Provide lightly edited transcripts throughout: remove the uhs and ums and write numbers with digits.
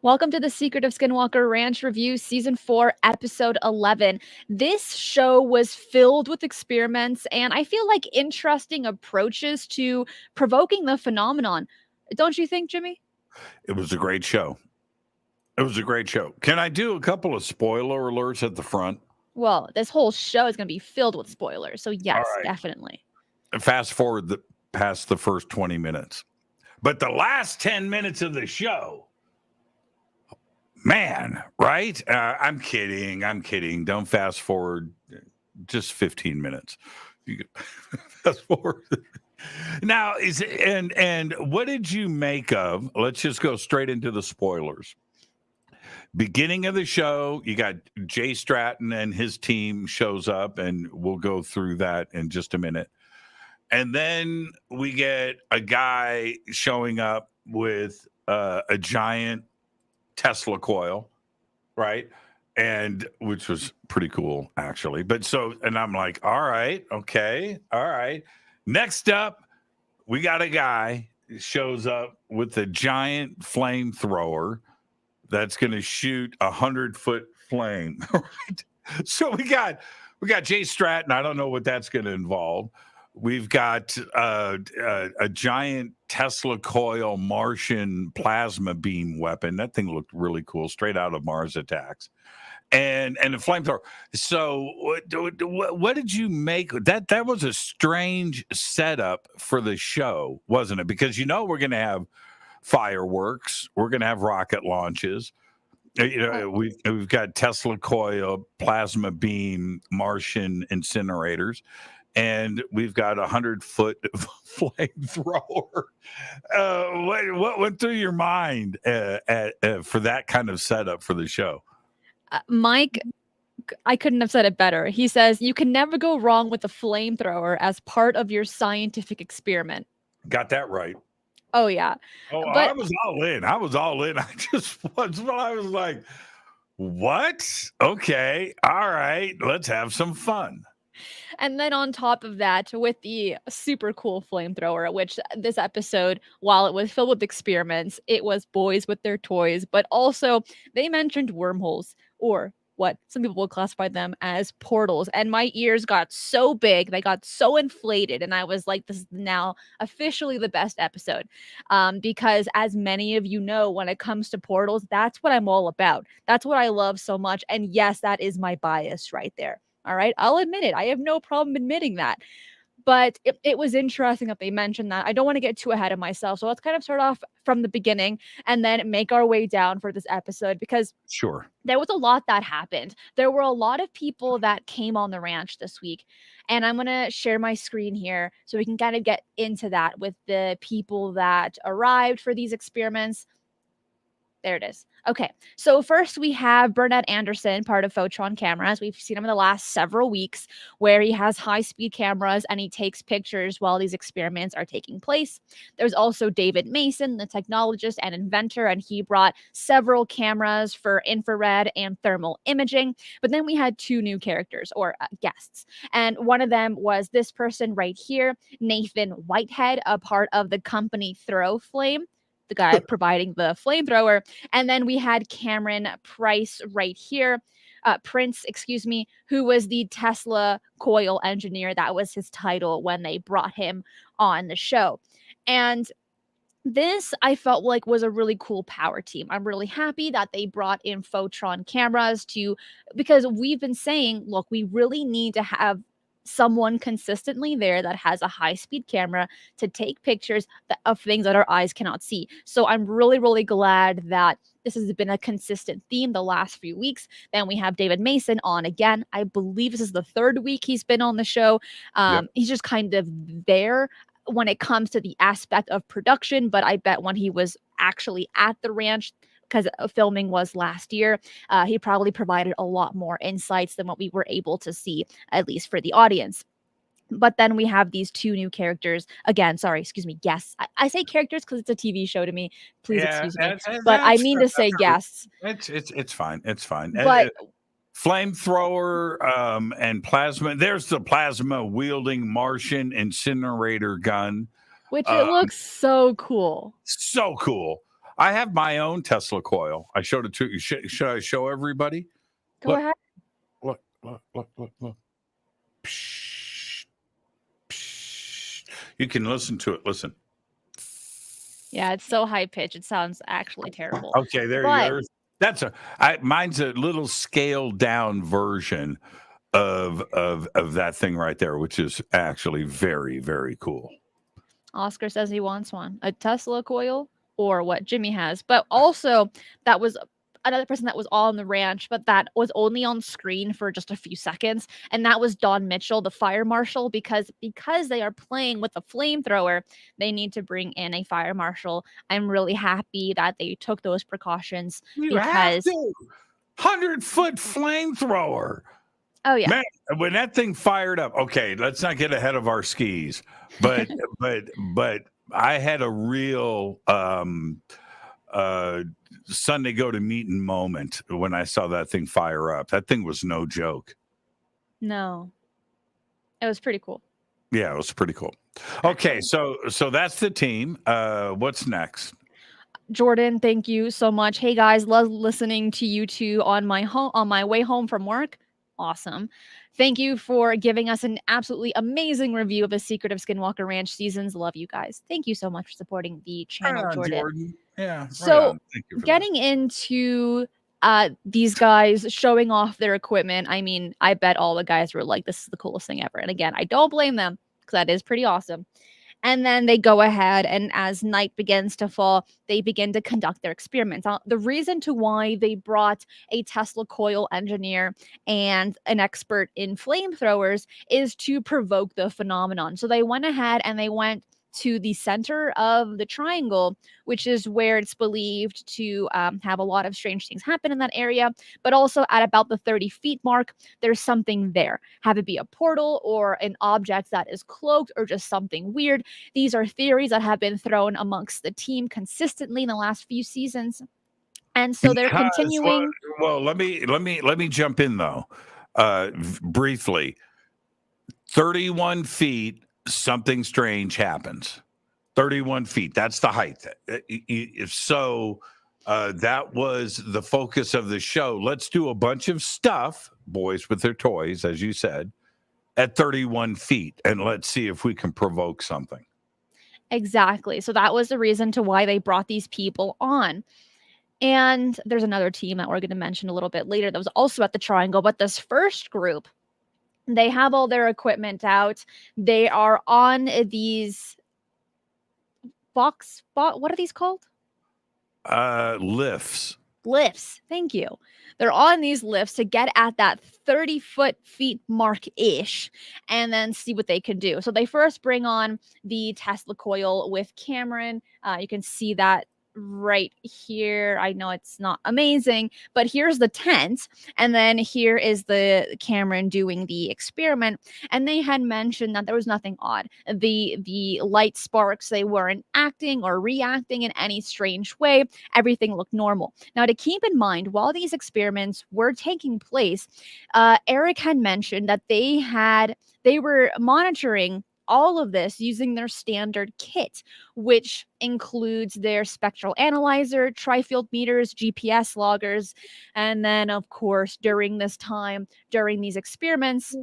Welcome to the Secret of Skinwalker Ranch Review, Season 4, Episode 11. This show was filled with experiments and I feel like interesting approaches to provoking the phenomenon. Don't you think, Jimmy? It was a great show. It was a great show. Can I do a couple of spoiler alerts at the front? Well, this whole show is going to be filled with spoilers, so yes, right. definitely. Fast forward past the first 20 minutes. But the last 10 minutes of the show, man, right? I'm kidding. Don't fast forward just 15 minutes. You can fast forward. Now, and what did you make of? Let's just go straight into the spoilers. Beginning of the show, you got Jay Stratton and his team shows up, and we'll go through that in just a minute. And then we get a guy showing up with a giant Tesla coil, right? And which was pretty cool, actually. And I'm like, all right, okay, all right. Next up, we got a guy shows up with a giant flamethrower that's going to shoot 100-foot flame. Right? So we got Jay Stratton. I don't know what that's going to involve. We've got a giant Tesla coil Martian plasma beam weapon. That thing looked really cool, straight out of Mars Attacks. And a flamethrower. So what did you make? That was a strange setup for the show, wasn't it? Because we're going to have fireworks, we're going to have rocket launches. We've got Tesla coil, plasma beam, Martian incinerators, and we've got 100-foot flamethrower. What went through your mind for that kind of setup for the show? Mike, I couldn't have said it better. He says, you can never go wrong with a flamethrower as part of your scientific experiment. Got that right. Oh, yeah. Oh, but I was all in. I was like, what? Okay. All right. Let's have some fun. And then on top of that, with the super cool flamethrower, which this episode, while it was filled with experiments, it was boys with their toys, but also they mentioned wormholes, or what some people will classify them as portals. And my ears got so big, they got so inflated, and I was like, this is now officially the best episode. Because as many of you know, when it comes to portals, that's what I'm all about. That's what I love so much. And yes, that is my bias right there. All right, I'll admit it. I have no problem admitting that. But it was interesting that they mentioned that. I don't want to get too ahead of myself. So let's kind of start off from the beginning and then make our way down for this episode, because sure, there was a lot that happened. There were a lot of people that came on the ranch this week. And I'm going to share my screen here so we can kind of get into that with the people that arrived for these experiments. There it is. Okay, so first we have Burnett Anderson, part of Photron Cameras. We've seen him in the last several weeks where he has high-speed cameras and he takes pictures while these experiments are taking place. There's also David Mason, the technologist and inventor, and he brought several cameras for infrared and thermal imaging. But then we had two new characters, or guests, and one of them was this person right here, Nathan Whitehead, a part of the company Throwflame, the guy providing the flamethrower. And then we had Cameron Price right here, Prince, excuse me, who was the Tesla coil engineer. That was his title when they brought him on the show. And this, I felt like, was a really cool power team. I'm really happy that they brought in Photron Cameras because we've been saying, look, we really need to have someone consistently there that has a high-speed camera to take pictures of things that our eyes cannot see. So I'm really, really glad that this has been a consistent theme the last few weeks. Then we have David Mason on again. I believe this is the third week he's been on the show. Yep. He's just kind of there when it comes to the aspect of production, but I bet when he was actually at the ranch, because filming was last year, he probably provided a lot more insights than what we were able to see, at least for the audience. But then we have these two new characters. Again, sorry, excuse me, guests. I say characters because it's a TV show to me. Please excuse me. But I mean to say guests. It's fine. It's fine. But flamethrower and plasma. There's the plasma wielding Martian incinerator gun. Which it looks so cool. So cool. I have my own Tesla coil. I showed it to you. Should I show everybody? Go ahead. Look. Psh, psh. You can listen to it. Listen. Yeah, it's so high pitched. It sounds actually terrible. Okay, there you go. Mine's a little scaled down version of that thing right there, which is actually very, very cool. Oscar says he wants one, a Tesla coil or what Jimmy has. But also, that was another person that was on the ranch, but that was only on screen for just a few seconds. And that was Don Mitchell, the fire marshal, because they are playing with the flamethrower, they need to bring in a fire marshal. I'm really happy that they took those precautions because 100-foot flamethrower. Oh yeah. Man, when that thing fired up, okay, let's not get ahead of our skis. But but I had a real Sunday go to meeting moment when I saw that thing fire up. That thing was no joke. No. It was pretty cool. Yeah, it was pretty cool. Okay, so that's the team. What's next? Jordan, thank you so much. Hey guys, love listening to you two on my way home from work. Awesome. Thank you for giving us an absolutely amazing review of The Secret of Skinwalker Ranch seasons. Love you guys. Thank you so much for supporting the channel, Right on, Jordan. Yeah. So right Thank you for getting into these guys showing off their equipment, I mean, I bet all the guys were like, this is the coolest thing ever. And again, I don't blame them because that is pretty awesome. And then they go ahead, and as night begins to fall, they begin to conduct their experiments. The reason to why they brought a Tesla coil engineer and an expert in flamethrowers is to provoke the phenomenon. So they went ahead and they went to the center of the triangle, which is where it's believed to have a lot of strange things happen in that area. But also at about the 30 feet mark, there's something there. Have it be a portal or an object that is cloaked or just something weird. These are theories that have been thrown amongst the team consistently in the last few seasons. And so they're continuing. Well, let me jump in though, briefly. 31 feet. Something strange happens. 31 feet. That's the height. So that was the focus of the show. Let's do a bunch of stuff, boys with their toys, as you said, at 31 feet. And let's see if we can provoke something. Exactly. So that was the reason to why they brought these people on. And there's another team that we're going to mention a little bit later that was also at the triangle. But this first group, they have all their equipment out. They are on these what are these called? Lifts. Lifts. Thank you. They're on these lifts to get at that 30 feet mark-ish and then see what they can do. So they first bring on the Tesla coil with Cameron. You can see that right here. I know it's not amazing, but here's the tent, and then here is the Cameron doing the experiment. And they had mentioned that there was nothing odd. The light sparks, they weren't acting or reacting in any strange way. Everything looked normal. Now, to keep in mind, while these experiments were taking place, Eric had mentioned that they were monitoring all of this using their standard kit, which includes their spectral analyzer, tri-field meters, GPS loggers, and then, of course, during these experiments,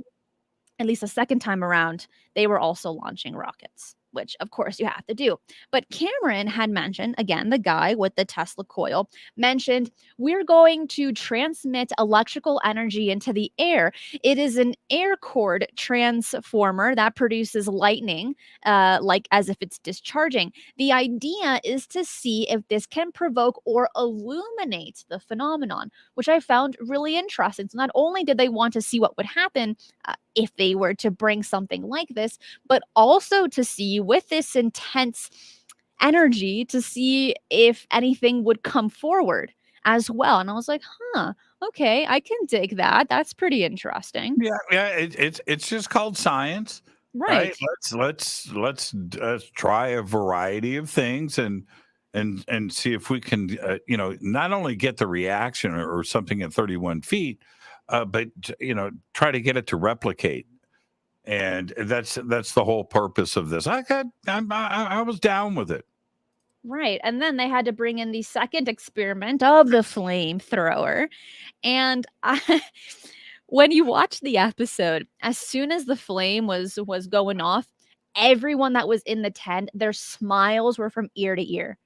at least the second time around, they were also launching rockets, which of course you have to do. But Cameron had mentioned, again, the guy with the Tesla coil, mentioned, we're going to transmit electrical energy into the air. It is an air cord transformer that produces lightning, like as if it's discharging. The idea is to see if this can provoke or illuminate the phenomenon, which I found really interesting. So not only did they want to see what would happen if they were to bring something like this, but also to see with this intense energy to see if anything would come forward as well. And I was like, okay, I can dig that. That's pretty interesting. Yeah, it's just called science, right? Let's try a variety of things and see if we can not only get the reaction or something at 31 feet, but try to get it to replicate. And that's the whole purpose of this. I was down with it. Right. And then they had to bring in the second experiment of the flamethrower. And when you watch the episode, as soon as the flame was going off, everyone that was in the tent, their smiles were from ear to ear.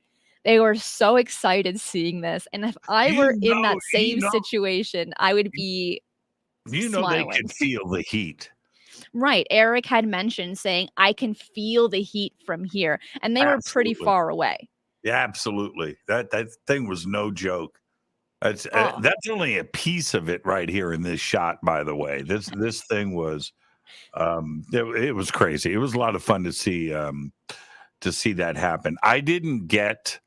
They were so excited seeing this. And if I You were in know, that same situation, I would be they smiling. could feel the heat. Right. Eric had mentioned saying, I can feel the heat from here. And they were pretty Absolutely. far away. Yeah, absolutely. That thing was no joke. Oh, That's only a piece of it right here in this shot, by the way. This thing was it was crazy. It was a lot of fun to see that happen. I didn't get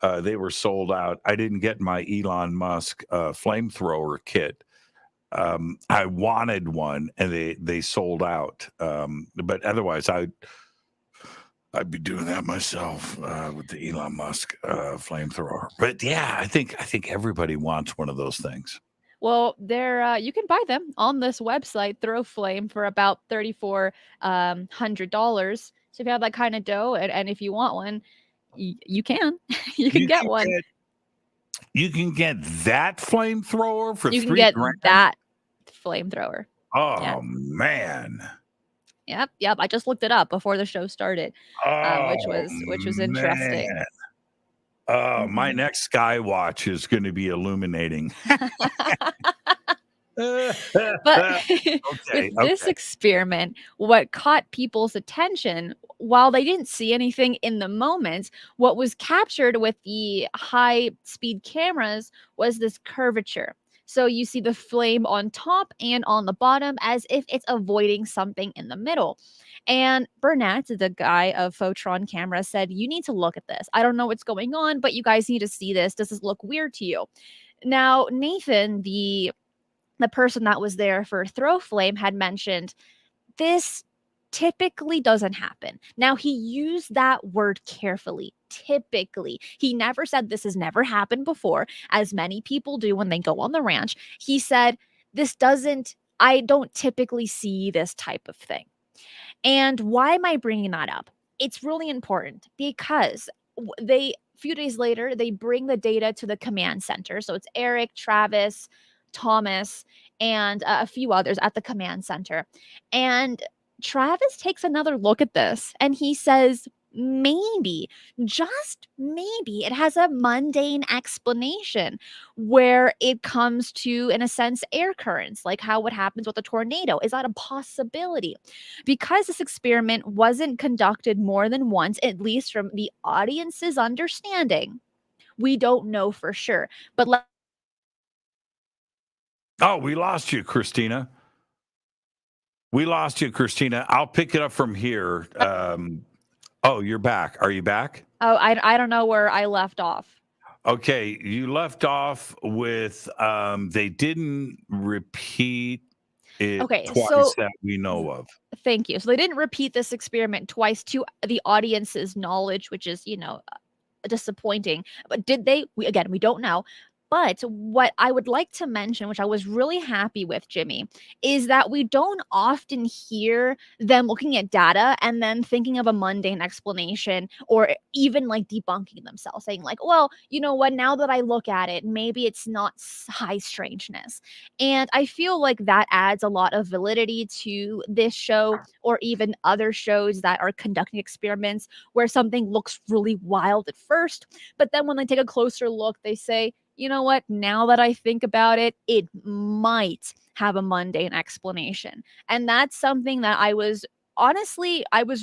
they were sold out. I didn't get my Elon Musk flamethrower kit. I wanted one and they sold out. But otherwise I'd be doing that myself with the Elon Musk flamethrower. But yeah, I think everybody wants one of those things. well, they're you can buy them on this website, Throw Flame, for about $3,400. So if you have that kind of dough, and if you want one, you can you can You get can one. get that flamethrower for You can 3 get grand. that flamethrower. Yeah. Oh man. Yep. I just looked it up before the show started, Oh which was interesting. man. Oh, my Mhm. next sky watch is going to be illuminating. But Okay, with this okay. experiment, what caught people's attention, while they didn't see anything in the moment, what was captured with the high speed cameras was this curvature. So you see the flame on top and on the bottom as if it's avoiding something in the middle. And Burnett, the guy of Photron Camera, said, "You need to look at this. I don't know what's going on, but you guys need to see this. Does this look weird to you?" Now, Nathan, the person that was there for Throw Flame, had mentioned this typically doesn't happen. Now, he used that word carefully. Typically. He never said this has never happened before, as many people do when they go on the ranch. He said, I don't typically see this type of thing. And why am I bringing that up? It's really important because they a few days later they bring the data to the command center. So it's Eric, Travis, Thomas, and a few others at the command center. And Travis takes another look at this and he says, maybe, just maybe, it has a mundane explanation where it comes to, in a sense, air currents, like how what happens with a tornado. Is that a possibility? Because this experiment wasn't conducted more than once, at least from the audience's understanding, we don't know for sure. But Oh, we lost you, Christina. We lost you, Christina. I'll pick it up from here. Oh, you're back. Are you back? I don't know where I left off. Okay, you left off with they didn't repeat it Okay, twice so that we know of. thank you. So they didn't repeat this experiment twice to the audience's knowledge, which is, disappointing. But did they? We don't know. But what I would like to mention, which I was really happy with, Jimmy, is that we don't often hear them looking at data and then thinking of a mundane explanation or even like debunking themselves, saying, like, well, you know what, now that I look at it, maybe it's not high strangeness. And I feel like that adds a lot of validity to this show or even other shows that are conducting experiments where something looks really wild at first, but then when they take a closer look, they say, you know what, now that I think about it, it might have a mundane explanation. And that's something that I was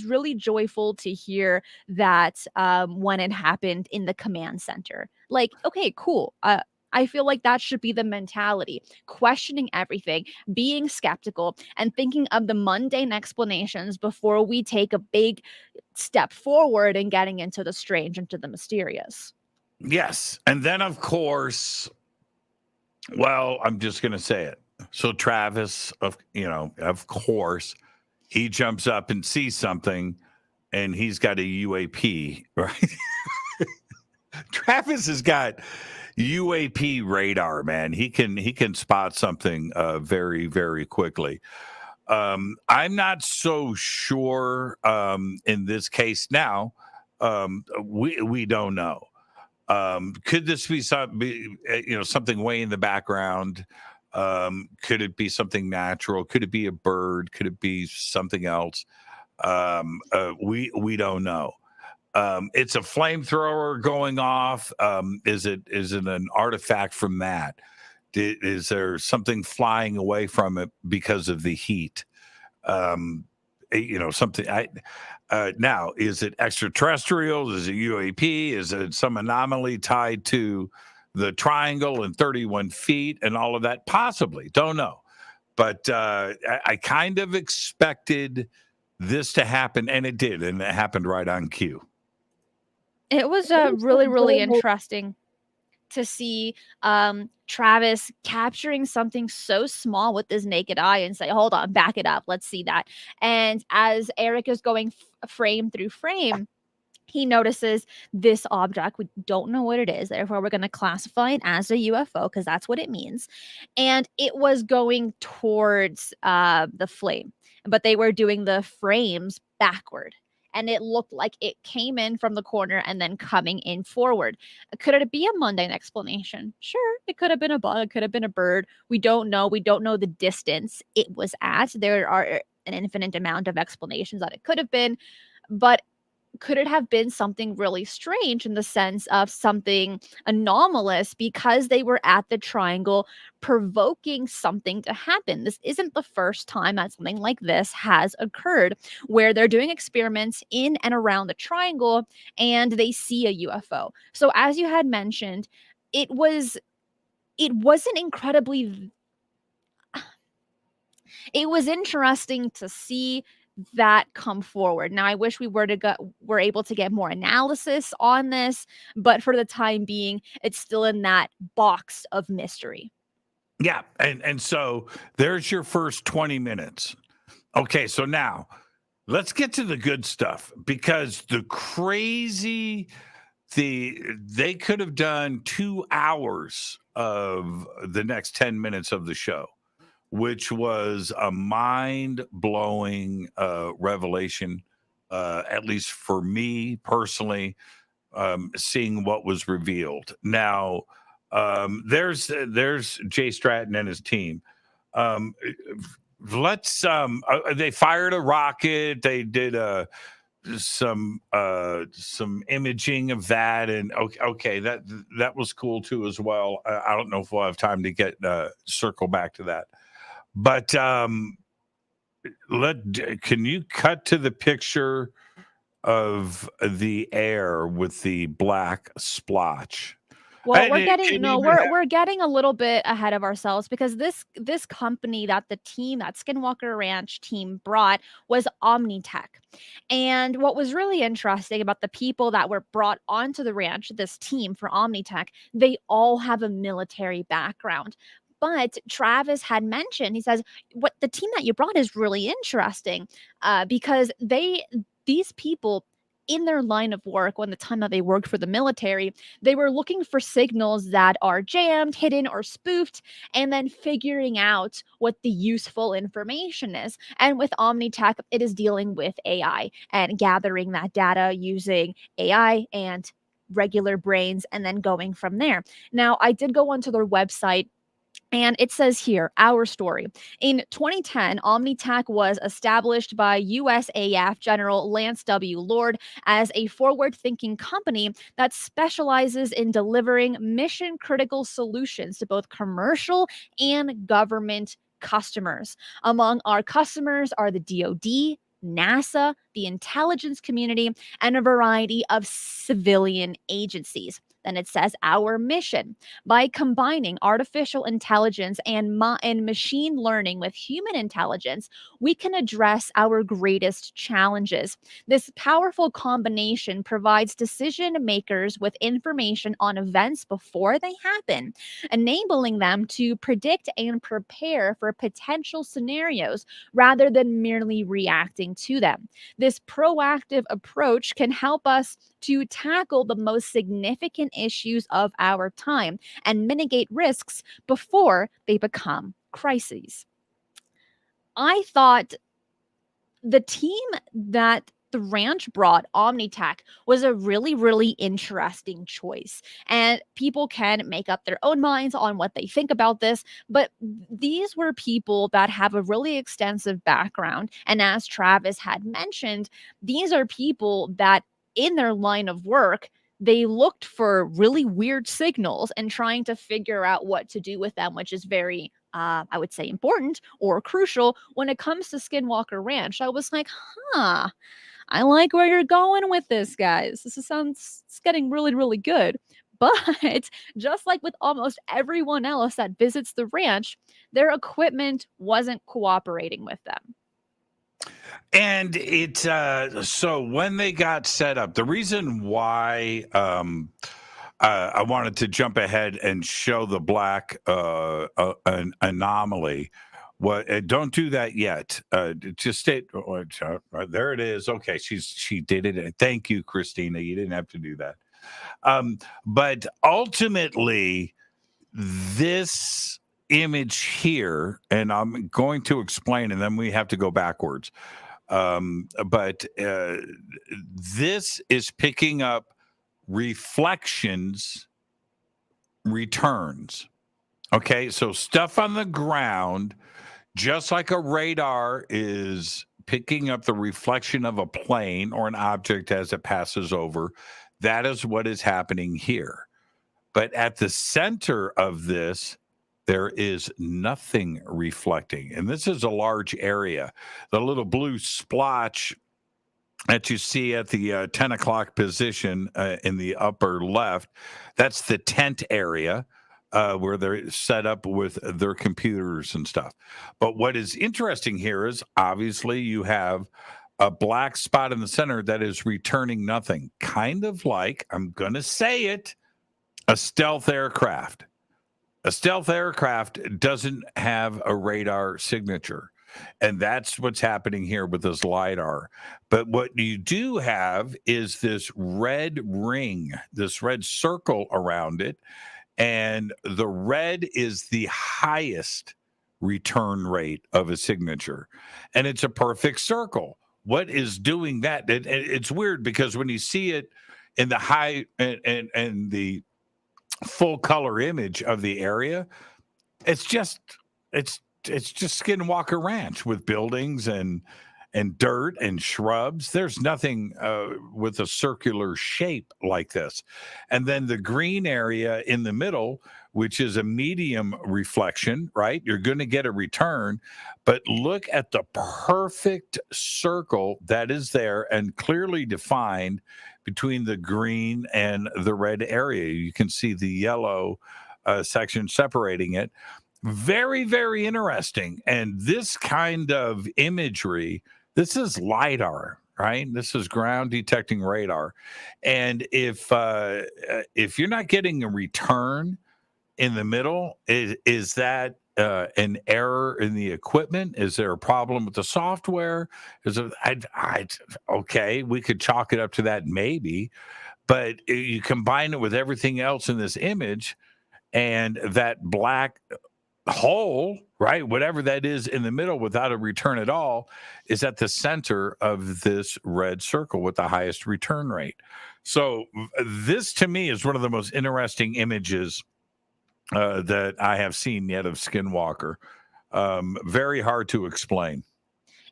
really joyful to hear that when it happened in the command center. Like, okay, cool. I feel like that should be the mentality, questioning everything, being skeptical, and thinking of the mundane explanations before we take a big step forward and getting into the strange, into the mysterious. Yes, and then of course, well, I'm just going to say it. So Travis, of course, he jumps up and sees something, and he's got a UAP, right? Travis has got UAP radar, man. He can spot something very, very quickly. I'm not so sure in this case now. We don't know. Could this be something way in the background? Could it be something natural? Could it be a bird? Could it be something else? We don't know. It's a flamethrower going off. Is it an artifact from that? Is there something flying away from it because of the heat? Something. Now, is it extraterrestrial? Is it UAP? Is it some anomaly tied to the triangle and 31 feet and all of that? Possibly, don't know. But I kind of expected this to happen, and it did, and it happened right on cue. It was really, really interesting to see Travis capturing something so small with his naked eye and say, hold on, back it up. Let's see that. And as Eric is going frame through frame, he notices this object. We don't know what it is. Therefore, we're going to classify it as a UFO because that's what it means. And it was going towards the flame, but they were doing the frames backward. And it looked like it came in from the corner and then coming in forward. Could it be a mundane explanation? Sure, it could have been a bug. It could have been a bird. We don't know. We don't know the distance it was at. There are an infinite amount of explanations that it could have been. But could it have been something really strange in the sense of something anomalous because they were at the triangle provoking something to happen? This isn't the first time that something like this has occurred where they're doing experiments in and around the triangle and they see a UFO. So as you had mentioned, it wasn't incredibly it was interesting to see that come forward. Now, I wish we were able to get more analysis on this, but for the time being, it's still in that box of mystery. Yeah, and so there's your first 20 minutes. Okay, so now let's get to the good stuff because they could have done 2 hours of the next 10 minutes of the show, which was a mind-blowing revelation, at least for me personally, seeing what was revealed. Now, there's Jay Stratton and his team. They fired a rocket. They did some imaging of that, and okay, that was cool too as well. I don't know if we'll have time to get circle back to that. But can you cut to the picture of the air with the black splotch? Well, we're getting a little bit ahead of ourselves because this company that that Skinwalker Ranch team brought was Omni. And what was really interesting about the people that were brought onto the ranch, this team for Omni, they all have a military background. But Travis had mentioned, he says, what the team that you brought is really interesting because these people in their line of work, when the time that they worked for the military, they were looking for signals that are jammed, hidden, or spoofed, and then figuring out what the useful information is. And with OmniTech, it is dealing with AI and gathering that data using AI and regular brains and then going from there. Now, I did go onto their website. And it says here, our story. In 2010, OmniTech was established by USAF General Lance W. Lord as a forward-thinking company that specializes in delivering mission-critical solutions to both commercial and government customers. Among our customers are the DoD, NASA, the intelligence community, and a variety of civilian agencies. Then it says our mission. By combining artificial intelligence and machine learning with human intelligence, we can address our greatest challenges. This powerful combination provides decision makers with information on events before they happen, enabling them to predict and prepare for potential scenarios rather than merely reacting to them. This proactive approach can help us to tackle the most significant issues of our time and mitigate risks before they become crises. I thought the team that the ranch brought, OmniTech, was a really, really interesting choice. And people can make up their own minds on what they think about this, but these were people that have a really extensive background. And as Travis had mentioned, these are people that in their line of work, they looked for really weird signals and trying to figure out what to do with them, which is very, I would say, important or crucial when it comes to Skinwalker Ranch. I was like, huh, I like where you're going with this, guys. It's getting really, really good. But just like with almost everyone else that visits the ranch, their equipment wasn't cooperating with them. And so when they got set up, the reason why I wanted to jump ahead and show the black an anomaly. What? Don't do that yet. Just stay. There it is. Okay, she did it. Thank you, Cristina. You didn't have to do that. But ultimately, this image here, and I'm going to explain, and then we have to go backwards. But this is picking up reflections, returns. Okay, so stuff on the ground, just like a radar is picking up the reflection of a plane or an object as it passes over. That is what is happening here. But at the center of this, there is nothing reflecting. And this is a large area. The little blue splotch that you see at the 10 o'clock position in the upper left, that's the tent area where they're set up with their computers and stuff. But what is interesting here is obviously you have a black spot in the center that is returning nothing, kind of like, I'm going to say it, a stealth aircraft. A stealth aircraft doesn't have a radar signature. And that's what's happening here with this lidar. But what you do have is this red ring, this red circle around it. And the red is the highest return rate of a signature. And it's a perfect circle. What is doing that? It's weird because when you see it in the high and the full color image of the area, it's just Skinwalker Ranch with buildings and dirt and shrubs. There's nothing with a circular shape like this. And then the green area in the middle, which is a medium reflection, right? You're going to get a return, but look at the perfect circle that is there and clearly defined between the green and the red area. You can see the yellow section separating it. Very, very interesting. And this kind of imagery, this is lidar, right? This is ground detecting radar. And if you're not getting a return in the middle, is that an error in the equipment? Is there a problem with the software? Okay, we could chalk it up to that maybe, but you combine it with everything else in this image, and that black hole, right, whatever that is in the middle without a return at all, is at the center of this red circle with the highest return rate. So this to me is one of the most interesting images that I have seen yet of Skinwalker. Very hard to explain.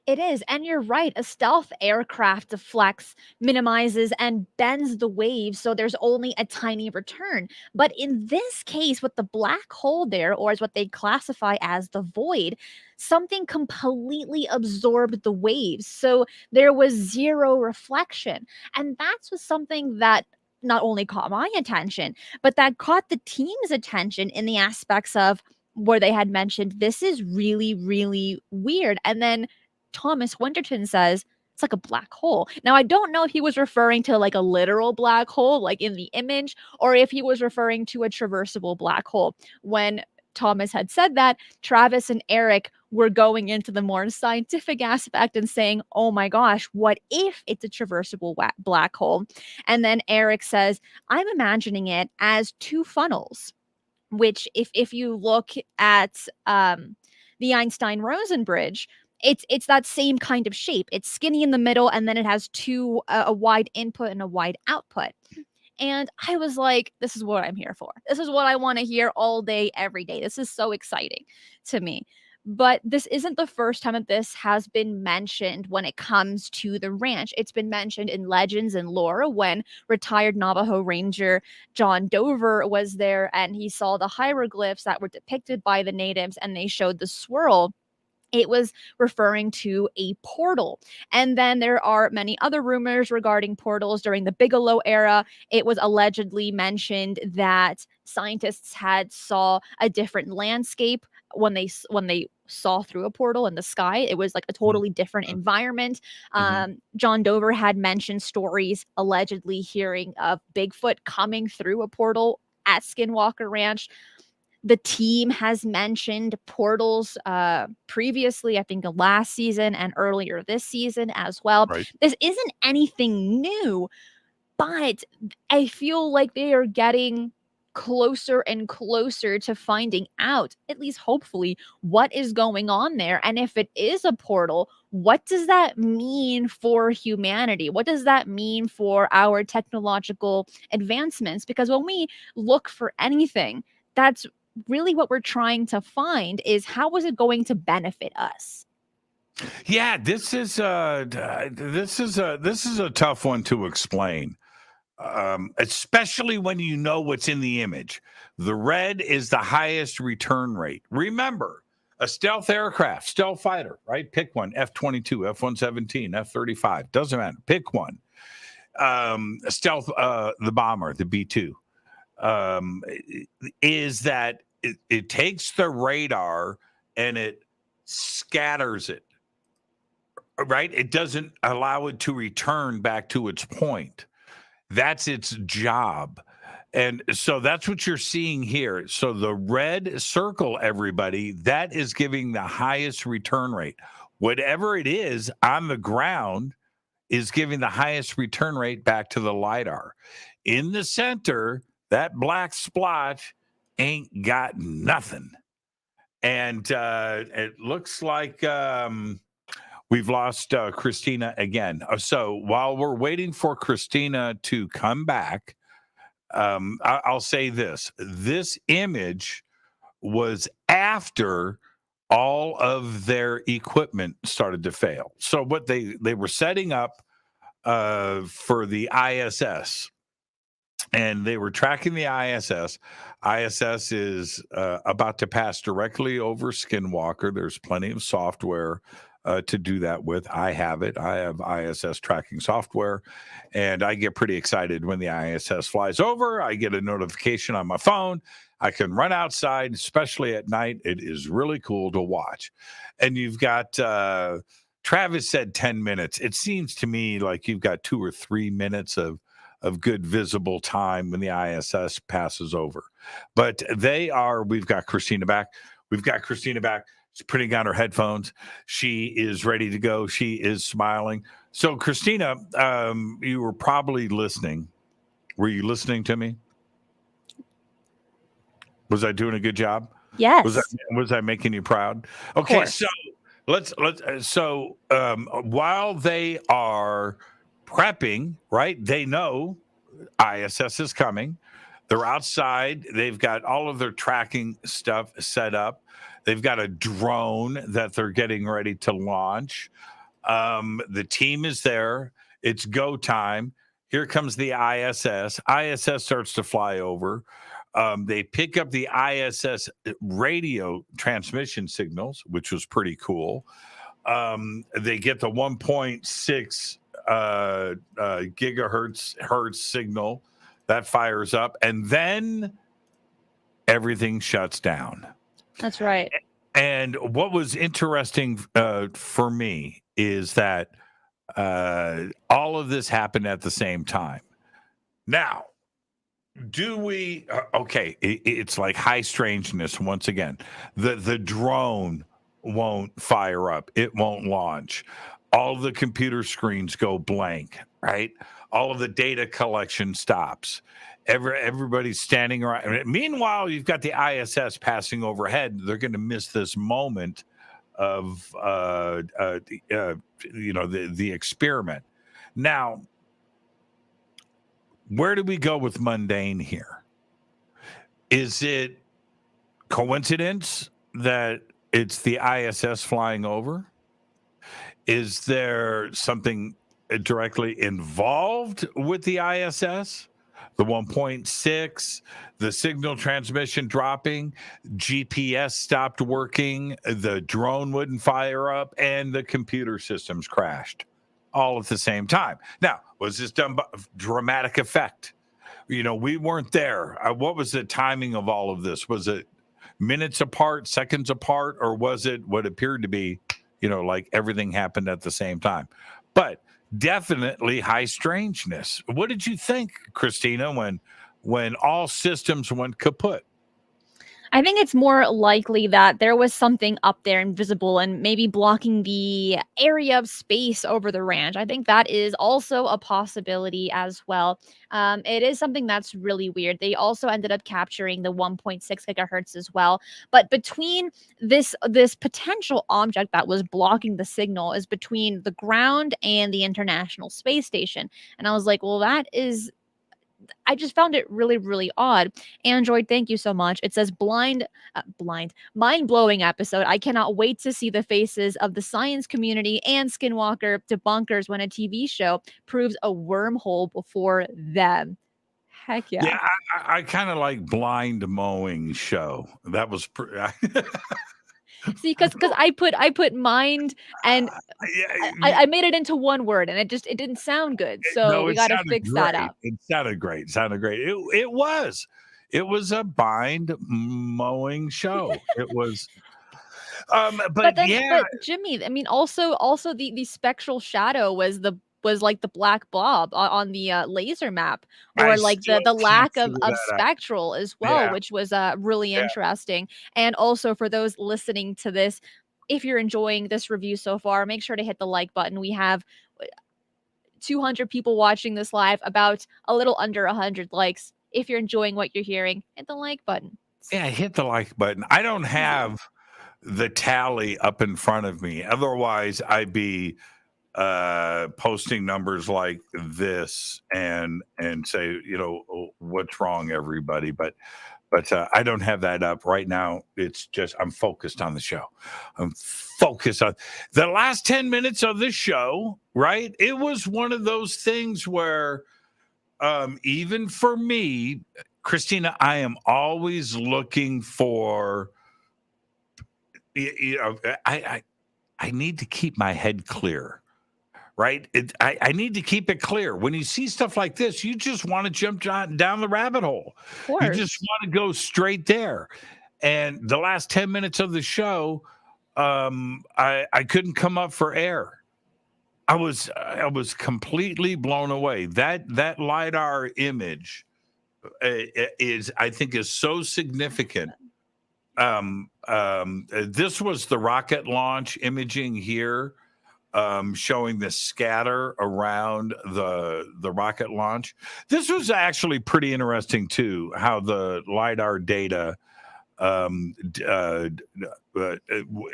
It is. And you're right. A stealth aircraft deflects, minimizes, and bends the waves. So there's only a tiny return. But in this case, with the black hole there, or as what they classify as the void, something completely absorbed the waves. So there was zero reflection. And that's was something that not only caught my attention, but that caught the team's attention in the aspects of where they had mentioned this is really, really weird. And then Thomas Winterton says it's like a black hole. Now, I don't know if he was referring to like a literal black hole, like in the image, or if he was referring to a traversable black hole. When Thomas had said that, Travis and Eric were going into the more scientific aspect and saying, oh my gosh, what if it's a traversable black hole? And then Eric says, I'm imagining it as two funnels, which if you look at the Einstein Rosen bridge, it's that same kind of shape. It's skinny in the middle, and then it has two a wide input and a wide output. And I was like, this is what I'm here for. This is what I want to hear all day, every day. This is so exciting to me. But this isn't the first time that this has been mentioned when it comes to the ranch. It's been mentioned in legends and lore when retired Navajo Ranger John Dover was there and he saw the hieroglyphs that were depicted by the natives and they showed the swirl. It was referring to a portal. And then there are many other rumors regarding portals during the Bigelow era. It was allegedly mentioned that scientists had saw a different landscape when they saw through a portal in the sky. It was like a totally different environment. John Dover had mentioned stories allegedly hearing of Bigfoot coming through a portal at Skinwalker Ranch. The team has mentioned portals previously, I think last season and earlier this season as well. Right. This isn't anything new, but I feel like they are getting closer and closer to finding out, at least hopefully, what is going on there. And if it is a portal, what does that mean for humanity? What does that mean for our technological advancements? Because when we look for anything, that's really what we're trying to find is how is it going to benefit us? Yeah, this is a tough one to explain, especially when you know what's in the image. The red is the highest return rate. Remember, a stealth aircraft, stealth fighter, right? Pick one: F-22, F-117, F-35. Doesn't matter. Pick one. Stealth, the bomber, the B-2. Is that it takes the radar and it scatters it, right? It doesn't allow it to return back to its point. That's its job. And so that's what you're seeing here. So the red circle, everybody, that is giving the highest return rate. Whatever it is on the ground is giving the highest return rate back to the lidar. In the center, that black splotch ain't got nothing. And it looks like we've lost Cristina again. So while we're waiting for Cristina to come back, I'll say this. This image was after all of their equipment started to fail. So what they were setting up for the ISS, and they were tracking the ISS. ISS is about to pass directly over Skinwalker. There's plenty of software to do that with. I have it. I have ISS tracking software, and I get pretty excited when the ISS flies over. I get a notification on my phone. I can run outside, especially at night. It is really cool to watch. And you've got Travis said 10 minutes. It seems to me like you've got 2 or 3 minutes of good visible time when the ISS passes over. But we've got Cristina back. She's putting on her headphones. She is ready to go. She is smiling. So, Cristina, you were probably listening. Were you listening to me? Was I doing a good job? Yes. Was I making you proud? Okay, so let's while they are prepping, right? They know ISS is coming. They're outside. They've got all of their tracking stuff set up. They've got a drone that they're getting ready to launch. The team is there. It's go time. Here comes the ISS. ISS starts to fly over. They pick up the ISS radio transmission signals, which was pretty cool. They get the 1.6 gigahertz signal that fires up, and then everything shuts down. That's right. And what was interesting for me is that all of this happened at the same time. Now, do we okay, it's like high strangeness once again. The drone won't fire up, it won't launch. All the computer screens go blank, right? All of the data collection stops. Everybody's standing around. Meanwhile, you've got the ISS passing overhead. They're going to miss this moment the experiment. Now, where do we go with mundane here? Is it coincidence that it's the ISS flying over? Is there something directly involved with the ISS? The 1.6, the signal transmission dropping, GPS stopped working, the drone wouldn't fire up, and the computer systems crashed all at the same time. Now, was this done by dramatic effect? We weren't there. What was the timing of all of this? Was it minutes apart, seconds apart, or was it what appeared to be, like everything happened at the same time? But definitely high strangeness. What did you think, Cristina, when all systems went kaput? I think it's more likely that there was something up there invisible and maybe blocking the area of space over the ranch. I think that is also a possibility as well. It is something that's really weird. They also ended up capturing the 1.6 gigahertz as well. But between this potential object that was blocking the signal is between the ground and the International Space Station. And I was like, well, I just found it really, really odd. Android, thank you so much. It says mind-blowing episode. I cannot wait to see the faces of the science community and Skinwalker debunkers when a TV show proves a wormhole before them. Heck yeah. Yeah, I kind of like blind mowing show. That was See, because I put mind and I made it into one word and it didn't sound good. So no, we got to fix that up. It sounded great. It was a bind mowing show. It was. But Jimmy, I mean, also the spectral shadow was like the black blob on the laser map, or like the lack of spectral as well, which was really interesting. And also for those listening to this, if you're enjoying this review so far, make sure to hit the like button. We have 200 people watching this live, about a little under 100 likes. If you're enjoying what you're hearing, hit the like button. Yeah, hit the like button. I don't have the tally up in front of me. Otherwise, I'd be posting numbers like this and say, what's wrong, everybody? But I don't have that up right now. It's just I'm focused on the show. I'm focused on the last 10 minutes of this show, right? It was one of those things where even for me, Cristina, I am always looking for, I need to keep my head clear, right? I need to keep it clear. When you see stuff like this, you just want to jump down the rabbit hole. You just want to go straight there. And the last 10 minutes of the show, I couldn't come up for air. I was completely blown away. That lidar image is so significant. This was the rocket launch imaging here, showing the scatter around the rocket launch. This was actually pretty interesting too, how the lidar data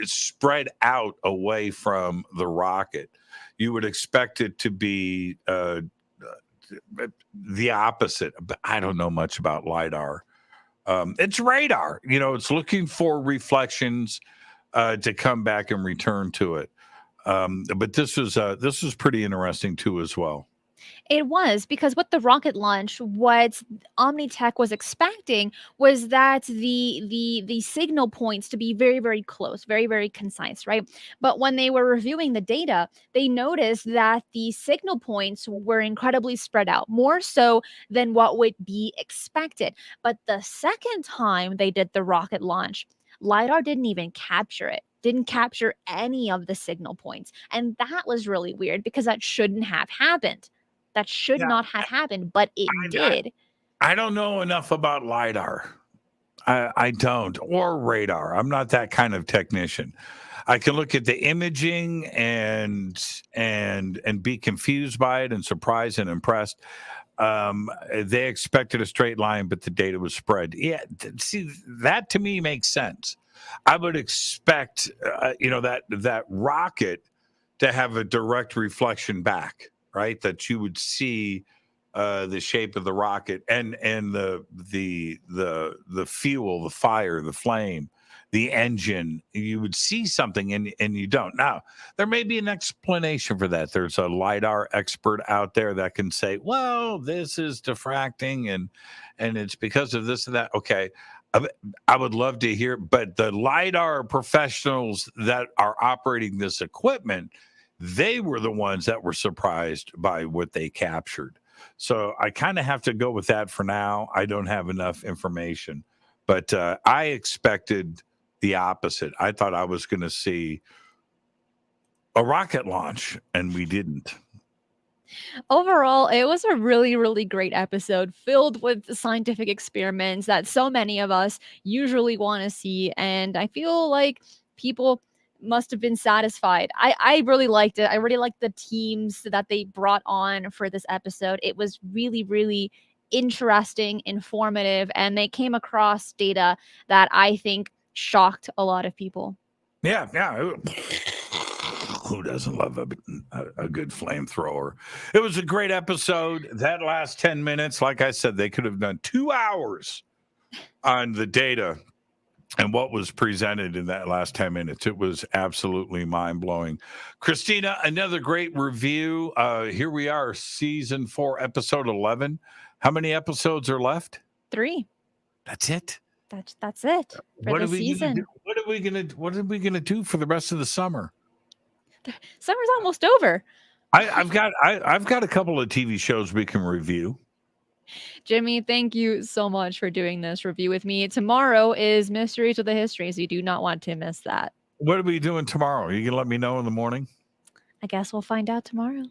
spread out away from the rocket. You would expect it to be the opposite, but I don't know much about lidar. It's radar, it's looking for reflections to come back and return to it. But this was pretty interesting too as well. It was, because with the rocket launch, what Omnitech was expecting was that the signal points to be very, very close, very, very concise, right? But when they were reviewing the data, they noticed that the signal points were incredibly spread out, more so than what would be expected. But the second time they did the rocket launch, lidar didn't even capture it. Didn't capture any of the signal points. And that was really weird, because that shouldn't have happened. That should not have happened, but it did. I don't know enough about lidar. I don't, or radar. I'm not that kind of technician. I can look at the imaging and be confused by it and surprised and impressed. They expected a straight line, but the data was spread. Yeah, see, that to me makes sense. I would expect, that rocket to have a direct reflection back, right? That you would see the shape of the rocket and the fuel, the fire, the flame, the engine. You would see something and you don't. Now, there may be an explanation for that. There's a lidar expert out there that can say, well, this is diffracting and it's because of this and that. Okay. I would love to hear, but the lidar professionals that are operating this equipment, they were the ones that were surprised by what they captured. So I kind of have to go with that for now. I don't have enough information, but I expected the opposite. I thought I was going to see a rocket launch, and we didn't. Overall, it was a really, really great episode filled with scientific experiments that so many of us usually want to see. And I feel like people must have been satisfied. I really liked it. I really liked the teams that they brought on for this episode. It was really, really interesting, informative, and they came across data that I think shocked a lot of people. Yeah. Who doesn't love a good flamethrower? It was a great episode. That last 10 minutes, like I said, they could have done 2 hours on the data and what was presented in that last 10 minutes. It was absolutely mind-blowing. Cristina, another great review. Here we are, season 4, episode 11. How many episodes are left? 3. That's it. That's it for the season. What are we gonna do for the rest of the summer? Summer's almost over. I've got a couple of TV shows we can review. Jimmy, thank you so much for doing this review with me. Tomorrow is Mysteries of the History, so you do not want to miss that. What are we doing tomorrow? You can let me know in the morning. I guess we'll find out tomorrow.